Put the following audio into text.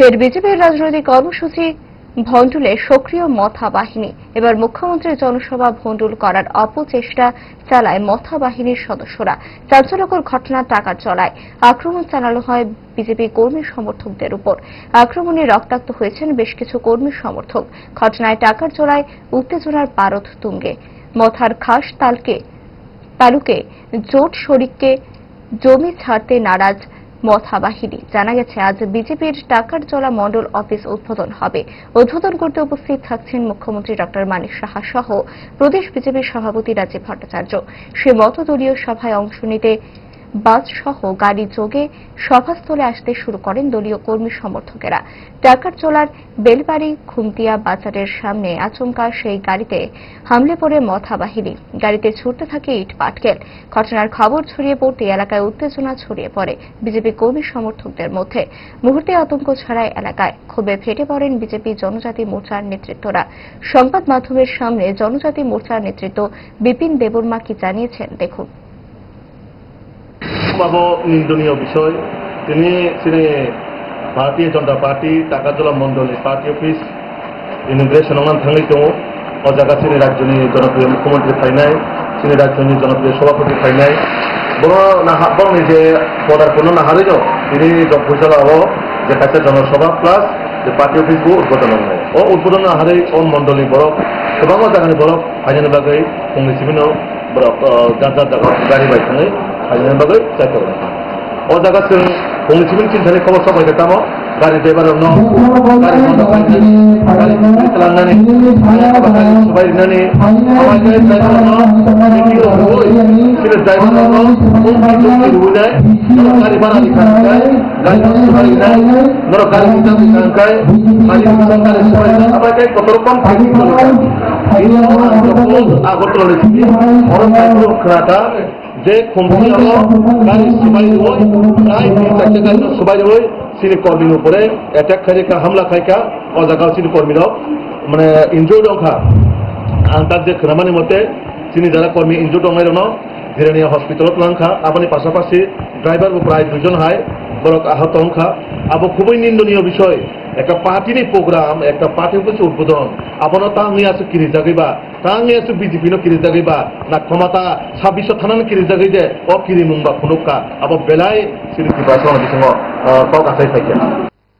ফের বিজেপির রাজনৈতিক কর্মসূচি ভণ্ডুলে সক্রিয় মথা বাহিনী। এবার মুখ্যমন্ত্রীর জনসভা ভণ্ডুল করার অপচেষ্টা চালায় মথা বাহিনীর সদস্যরা। চাঞ্চল্যকর ঘটনা টাকার চলায় আক্রমণ চালানো হয় বিজেপি কর্মী সমর্থকদের উপর। আক্রমণে রক্তাক্ত হয়েছেন বেশ কিছু কর্মী সমর্থক। ঘটনায় টাকার চলায় উত্তেজনার পারদ তুঙ্গে। মথার খাস তালুকে জোট শরিককে জমি ছাড়তে নারাজ মথা বাহিনী। জানা গেছে আজ বিজেপির টাকারজলা মণ্ডল অফিস উদ্বোধন হবে। উদ্বোধন করতে উপস্থিত থাকছেন মুখ্যমন্ত্রী ডক্টর মানিক সাহা সহ প্রদেশ বিজেপির সভাপতি রাজীব ভট্টাচার্য। সে মতদলীয় সভায় অংশ নিতে বাস সহ গাড়ি যোগে সভাস্থলে আসতে শুরু করেন দলীয় কর্মী সমর্থকেরা। টাকারজলার বেলবাড়ি খুমতিয়া বাজারের সামনে আচমকা সেই গাড়িতে হামলে পড়ে মথা বাহিনী। গাড়িতে ছুটতে থাকে ইট পাটকেল। ঘটনার খবর ছড়িয়ে পড়তে এলাকায় উত্তেজনা ছড়িয়ে পড়ে বিজেপি কর্মী সমর্থকদের মধ্যে। মুহূর্তে আতঙ্ক ছড়ায় এলাকায়। ক্ষোভে ফেটে পড়েন বিজেপি জনজাতি মোর্চার নেতৃত্বরা। সংবাদ মাধ্যমের সামনে জনজাতি মোর্চার নেতৃত্ব বিপিন দেববর্মা কি জানিয়েছেন দেখুন। নিন্দনীয় বিষয় তিনি Bharatiya Janata party Takarjala Mandal party office immigration थांनाय दङ ओ जायगा सिनि राज्यनि जनप्रिय मुख्यमंत्री फायनाय सिनि राज्यनि जनप्रिय सभापति फायनाय बरं जे पदार्पण नाहारै दं তিনি जगफैसालाव जे खायसे जनसभा प्लास जे पार्टी अफिस बो उद्बोधन होनाय ओ उद्बोधन नाहारै अन मण्डलनि बरक गोबां जायगानि बरक फायनायनि बागै फंनैसो बरक गाजा जागा गारि बायखाङै फायनायनि बागै जायखौ ओ जायगा जों फंनैसो चिन्तानि खबर सबायदो ताम गारि ड्राइभार गारि बन्द खालामनानै गारि खालामनानै सबायनानै खामायनाय ड्राइभार मिटिं होय सिरि ड्राइभार रुनाय गारि बारानि थाखाय गारि सबायनाय नर गारि मोजांनि थाखाय गारि मोजां गारि सबायनाय सबायनाय कत रकम फाइटिं खालामो আগরতলা থেকে অরণ সাইকেল খেলাটা যে খুমতিয়ালো গাড়ি সবাই হই প্রায় 3-4 গাড়ি সবাই হই সিনি কর্মীর উপরে অ্যাটাক খাইকা হামলা খাইকা অজাগাও সিনি কর্মীরা মানে ইনজুর্ড অংখা আন্তার যে খরামানি মতে সিনি যারা কর্মী ইনজুর্ড অংখাইরনো জিরানিয়া হসপিটালত লাংখা আপনি পাশাপাশি ড্রাইভার প্রায় 2 জন হয় বরক আহত অংখা আবো খুবই নিন্দনীয় বিষয় একটা পার্টির প্রোগ্রাম একটা পার্টি অফিস উদ্বোধন আপনার তাঙ্গি আছে কিরি জাগিবা তাঙ্গি আছে বিজেপি নো কিরি জাগিবা না ক্ষমতা 26 থানানো কিরি জাগি যে ও কিরি মুংবা খুনুকা আবো বেলায় সিরিতি ভাষণ বিসঙ্গ কক আসাই থাকে।